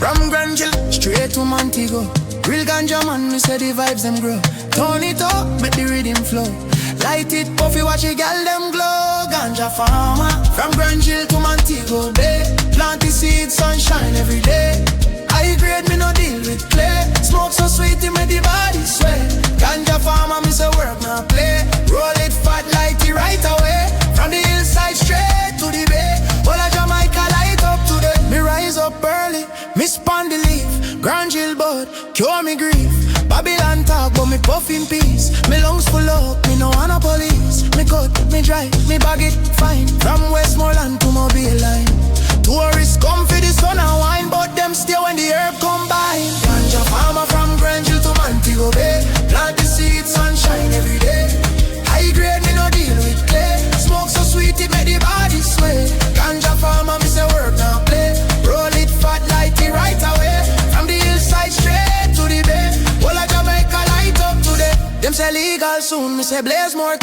From Grange Hill straight to Montego. Real ganja man, me say the vibes them grow. Turn it up, make the rhythm flow. Light it, puffy, watch it, gyal them glow. Ganja farmer, from Grange Hill to Montego Bay. Plant the seed, sunshine every day. High grade, me no deal with clay. Smoke so sweet, it make the body sway. Ganja farmer, me say work, not play. Roll it fat, light it right away. From the hillside straight to the bay. All of Jamaica light up today. Me rise up early, me span the leaf. Grange Hill bud, cure me grief. Babylon talk, but me puff in peace. Me lungs full up, me no want no police. Me cut, me dry, me bag it fine. From Westmoreland to Mobay line. Tourists come for the sun and wine, but them stay when the herb combine. Ganja farmer from Grange Hill to Montego Bay. Plant the seed, sunshine every day. High grade, me no deal with clay. Smoke so sweet, it make the body sway. Ganja farmer, me say work, not play. Roll it fat, light it right away. From the hillside straight to the bay. All of Jamaica light up today. Them say legal soon, me say blaze more.